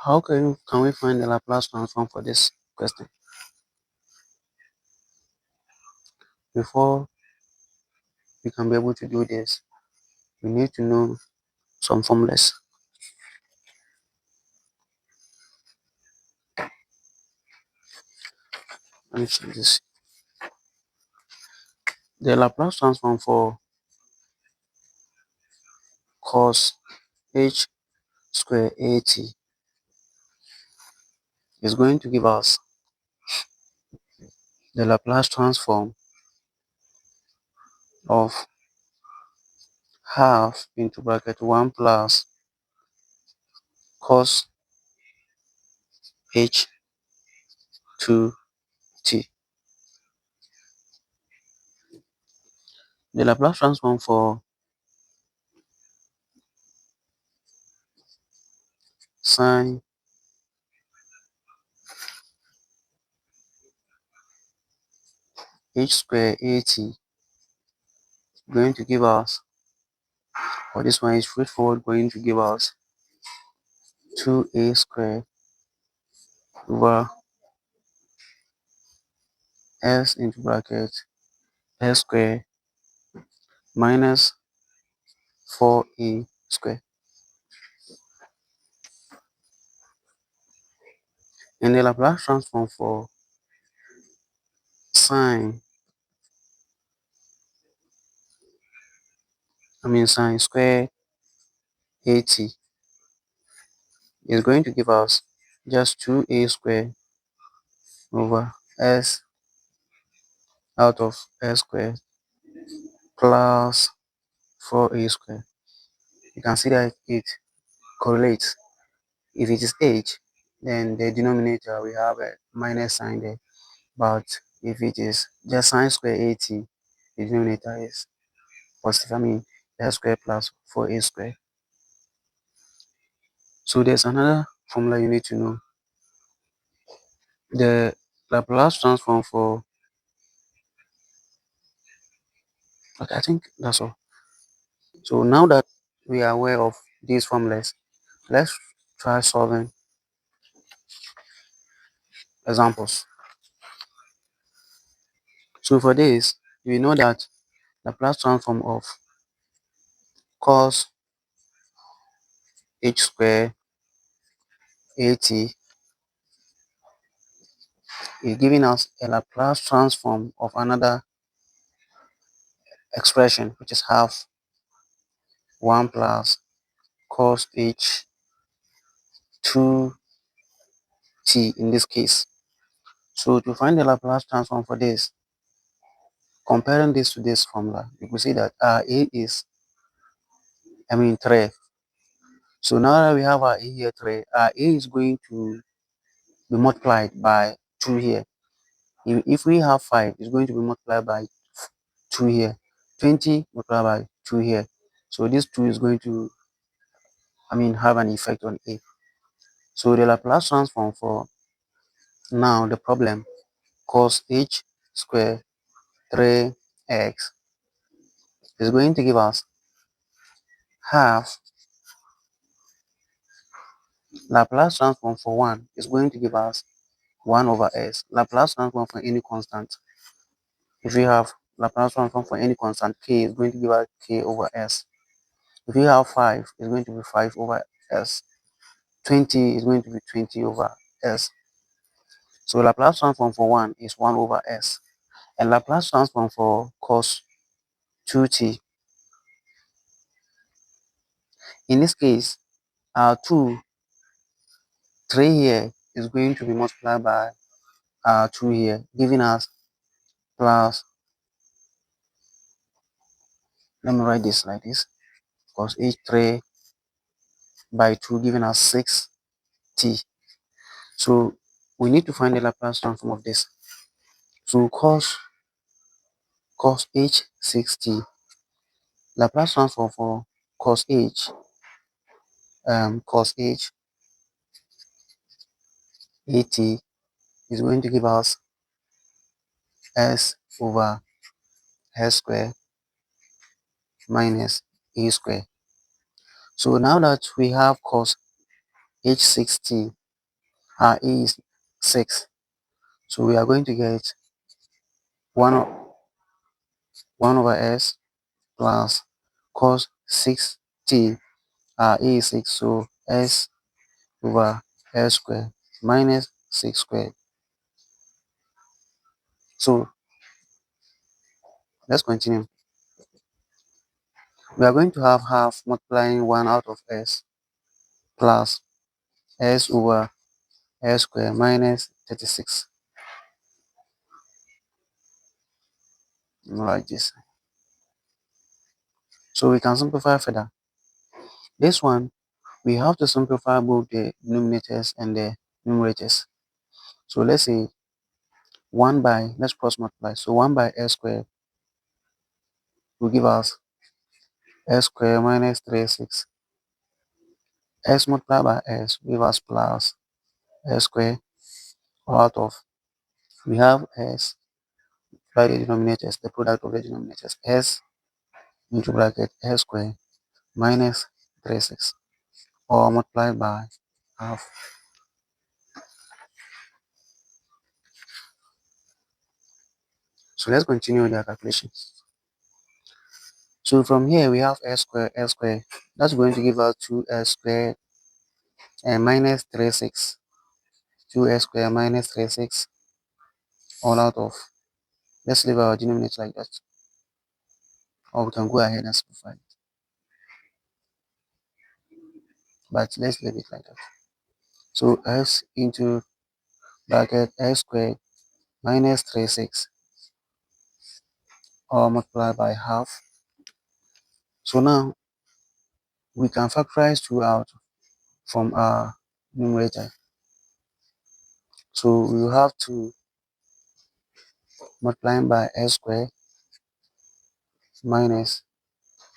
How can we find the Laplace transform for this question? Before we can be able to do this, we need to know some formulas. Let me check this. The Laplace transform for cos h square at is going to give us the Laplace transform of half into bracket 1 plus cos h 2t. The Laplace transform for sine h square at is going to give us, or this one is straightforward, going to give us 2a square over s into bracket s square minus 4a square. And the Laplace transform for sine square at is going to give us just 2a square over s out of s square plus 4a square. You can see that it correlates. If it is h, then the denominator we have a minus sign there. But if it is just sine square at, the denominator is positive. S square plus 4a square. So there's another formula you need to know. The Laplace transform for, okay, I think that's all. So now that we are aware of these formulas, let's try solving examples. So for this, we know that Laplace transform of cos h square at is giving us a Laplace transform of another expression, which is half 1 plus cos h 2t in this case. So to find the Laplace transform for this, comparing this to this formula, you can see that our a is 3. So now that we have our a here 3, our a is going to be multiplied by 2 here. If we have 5, it's going to be multiplied by 2 here. 20 multiplied by 2 here. So this 2 is going to have an effect on a. So the Laplace transform for now the problem cos h square 3x is going to give us half Laplace transform for 1 is going to give us 1 over s. Laplace transform for any constant. If we have Laplace transform for any constant, k is going to give us k over s. If we have 5, it's going to be 5 over s. 20 is going to be 20 over s. So Laplace transform for 1 is 1 over s. And Laplace transform for cos 2t, in this case, our 3 here is going to be multiplied by 2 here, giving us plus, let me write this like this, cos h3 by 2 giving us 6t. So we need to find the Laplace transform of this. So cos h 6t, Laplace transform for cos h 80 is going to give us s over s square minus a square. So now that we have cos h6t. Our a is 6. So we are going to get 1, 1 over s plus cos 6t. Our a is 6, so s over s squared minus 6 squared. So let's continue. We are going to have half multiplying 1 out of s plus s over s squared minus 36. Like this. So we can simplify further. This one, we have to simplify both the denominators and the numerators. So let's say 1 by, let's cross multiply. So 1 by s squared will give us s squared minus 36. S multiplied by s will give us plus s squared out of, we have s by the denominators, the product of the denominators, s into bracket s squared minus 36, or multiplied by half. So let's continue with the calculations. So from here we have s squared, s squared. That's going to give us 2s squared and minus 36. 2s squared minus 36 all out of, let's leave our denominator like that. Or we can go ahead and simplify it. But let's leave it like that. So s into bracket s squared minus 36 or multiply by half. So now we can factorize 2 out from our numerator. So we will have to multiply by s squared minus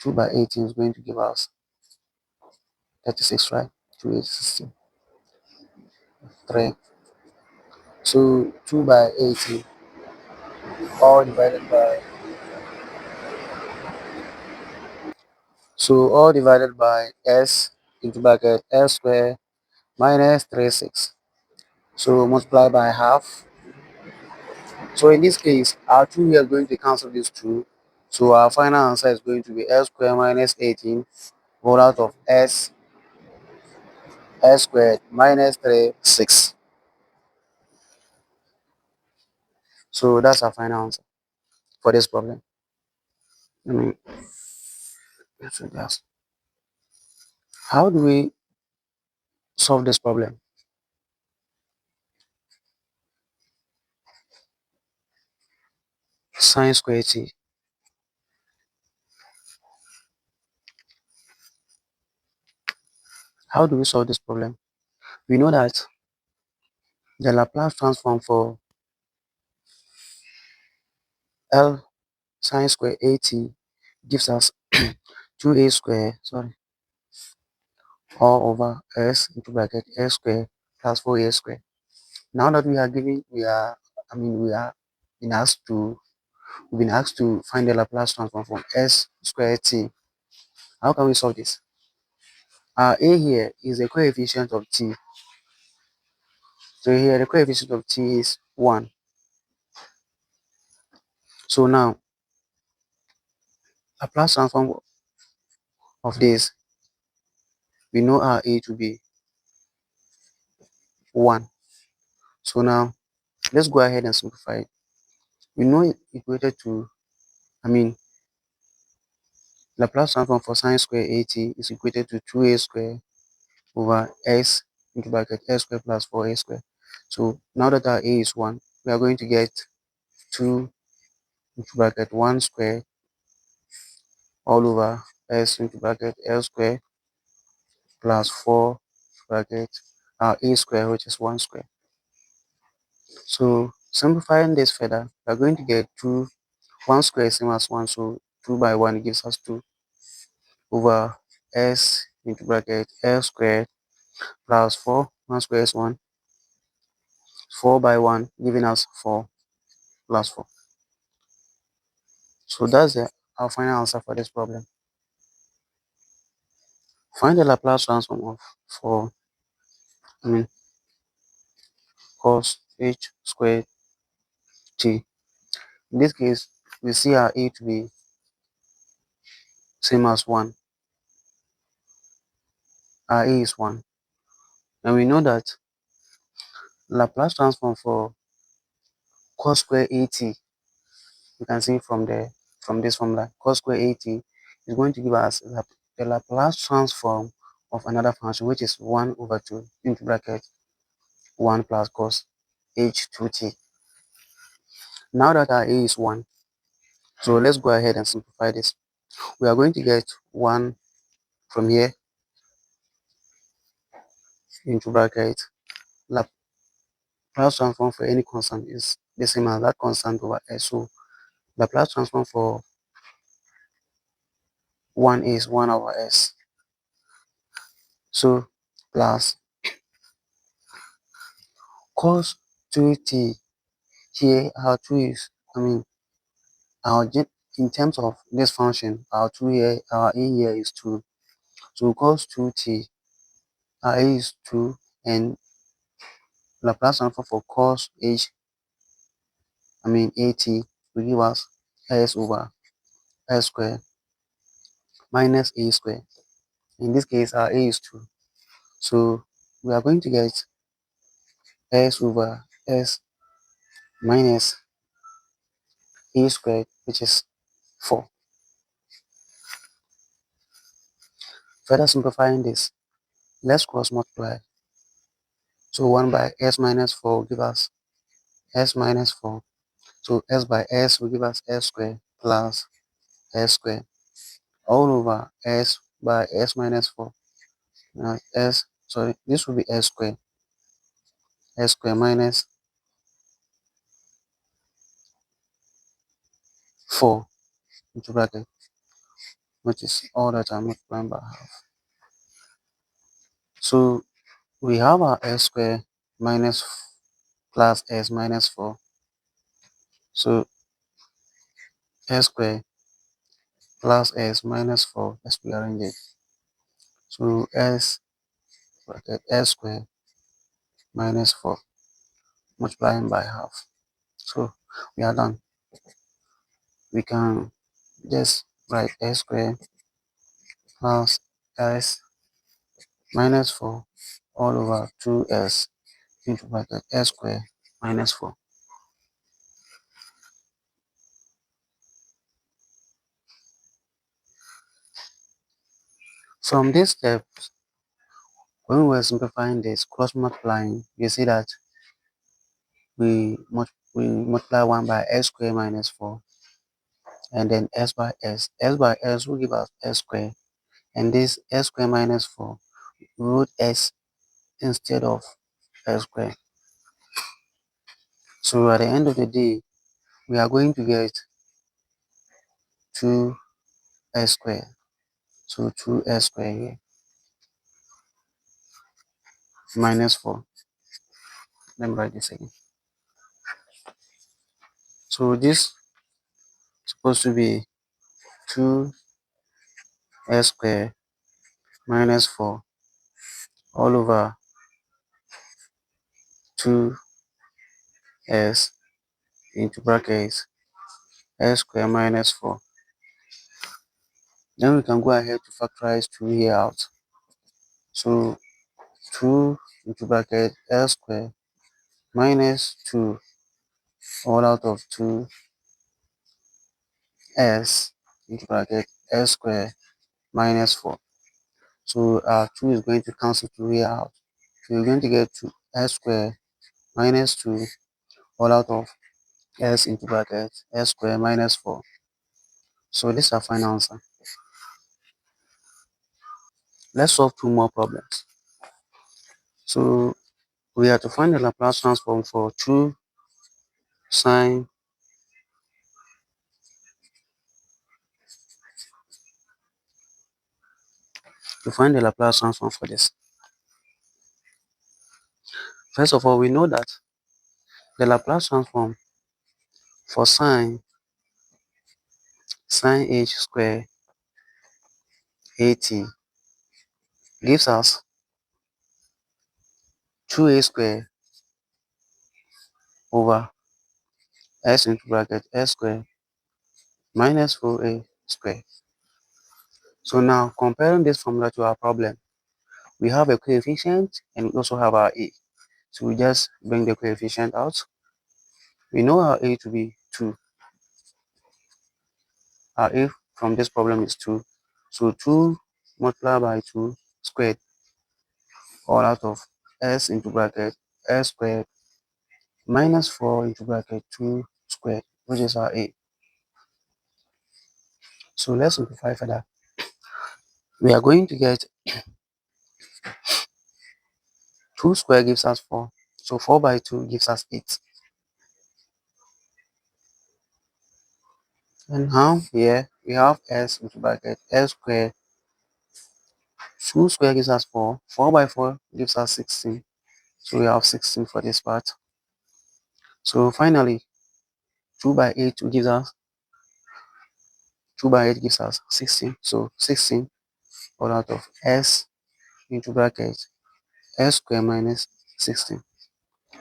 2 by 18 is going to give us 36, right? 2 is 63. So 2 by 18 all divided by, so all divided by s into bracket s squared minus 36. So multiply by half. So in this case, our 2 we are going to cancel these 2. So our final answer is going to be s squared minus 18 whole out of s squared minus 36. So that's our final answer for this problem. I mean, how do we solve this problem? Sine squared t. How do we solve this problem? We know that the Laplace transform for L sine square at gives us 2a squared, sorry, all over s into bracket s squared plus 4a squared. Now that we are given, we are been asked to, we've been asked to find the Laplace transform from s squared t. How can we solve this? Our a here is the coefficient of t. So here the coefficient of t is 1. So now Laplace transform of this, we know our a to be 1. So now let's go ahead and simplify it. We know it equated to, Laplace transform for sine square at is equated to 2a squared over s into bracket s squared plus 4a squared. So now that our a is 1, we are going to get 2 into bracket 1 squared all over s into bracket l squared plus 4 bracket our a squared, which is 1 squared. So simplifying this further, we are going to get 2, 1 squared is same as 1, so 2 by 1 gives us 2 over s into bracket l squared plus 4, 1 squared is 1, 4 by 1 giving us 4 plus 4. So that's our final answer for this problem. Find the Laplace transform of for I mean cos h squared t. In this case, we see our a to be same as 1. Our a is 1. And we know that Laplace transform for cos square at, you can see from this formula, cos square at is going to give us the Laplace transform of another function, which is 1 over 2 into bracket 1 plus cos h2t. Now that our a is 1, so let's go ahead and simplify this. We are going to get 1 from here into bracket. Laplace transform for any constant is the same as that constant over s. So Laplace transform for 1 is 1 over s. So plus cos 2t. Here our 2 is, our in terms of this function, our 2 here, our a here is 2. So cos 2t, our a is 2, and Laplace transform for cos at will give us s over s square minus a square. In this case, our a is 2. So we are going to get s over s minus a squared, which is 4. Further simplifying this, let's cross multiply. So 1 by s minus 4 will give us s minus 4. So s by s will give us s squared plus s squared all over s by s minus 4. Now this will be s squared minus 4 into bracket, which is all that I'm multiplying by half. So we have our s squared minus plus s minus 4. So s squared plus s minus 4, let's rearrange it. So s bracket s squared minus 4 multiplying by half. So we are done. We can just write s squared plus s minus 4 all over 2s into bracket s squared minus 4. From this step, when we were simplifying this cross multiplying, you see that we multiply 1 by s squared minus 4, and then s by s. S by s will give us s squared, and this s squared minus 4 wrote s instead of s squared. So at the end of the day, we are going to get 2s squared. So 2s squared here minus 4. Let me write this again. So this is supposed to be 2s squared minus 4 all over 2s into brackets s squared minus 4. Then we can go ahead to factorize 2 here out. So 2 into bracket s squared minus 2 all out of 2s into bracket s squared minus 4. So our 2 is going to cancel 2 here out. So we're going to get 2s squared minus 2 all out of s into bracket s squared minus 4. So this is our final answer. Let's solve 2 more problems. So we have to find the Laplace transform for 2 sine to find the Laplace transform for this. First of all, we know that the Laplace transform for sine h squared at gives us 2a squared over s into bracket s squared minus 4a squared. So now comparing this formula to our problem, we have a coefficient and we also have our a. So we just bring the coefficient out. We know our a to be 2. Our a from this problem is 2. So 2 multiplied by 2 squared, all out of s into bracket s squared minus 4 into bracket 2 squared, which is our a. So let's simplify further. We are going to get 2 squared gives us 4. So 4 by 2 gives us 8. And now here we have s into bracket s squared. 2 squared gives us 4. 4 by 4 gives us 16. So we have 16 for this part. So finally, 2 by 8 gives us 2 by 8 gives us 16. So 16 all out of s into bracket s squared minus 16.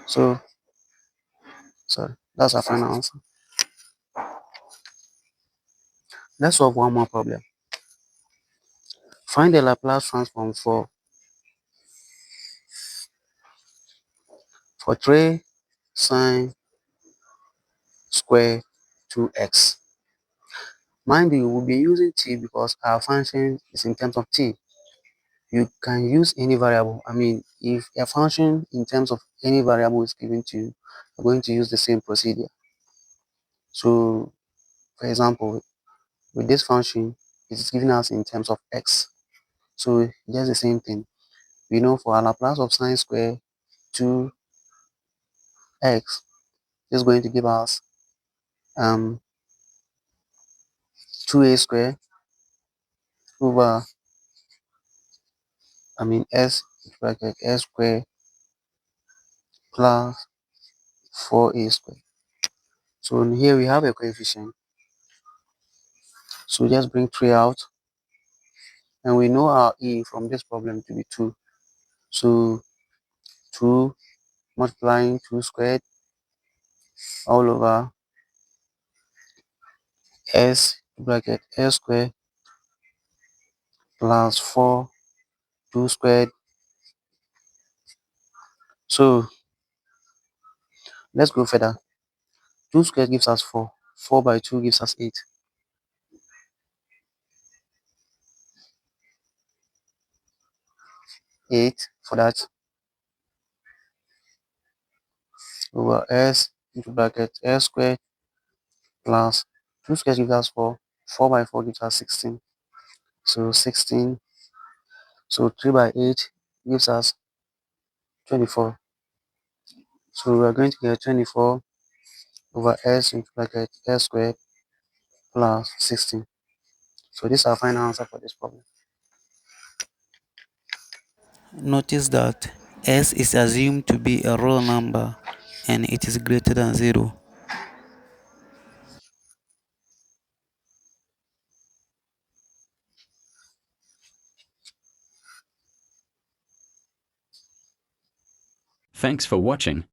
So sorry, that's our final answer. Let's solve one more problem. Find the Laplace transform for 3 sine square 2x. Mind you, we'll be using t because our function is in terms of t. You can use any variable. I mean, if a function in terms of any variable is given to you, you're going to use the same procedure. So, for example, with this function, it's given us in terms of x. So, just the same thing. We know for a Laplace of sine square 2x is going to give us 2a square over, s bracket s square plus 4a square. So here we have a coefficient. So just bring 3 out. And we know our e from this problem to be 2. So 2 multiplying 2 squared all over s bracket s squared plus 4 2 squared. So let's go further. 2 squared gives us 4. 4 by 2 gives us 8. 8 for that over s into bracket s squared plus 2 squared gives us 4. 4 by 4 gives us 16. So 16. So 3 by 8 gives us 24. So we are going to get 24 over s into bracket s squared plus 16. So this is our final answer for this problem. Notice that s is assumed to be a real number and it is greater than 0. Thanks for watching.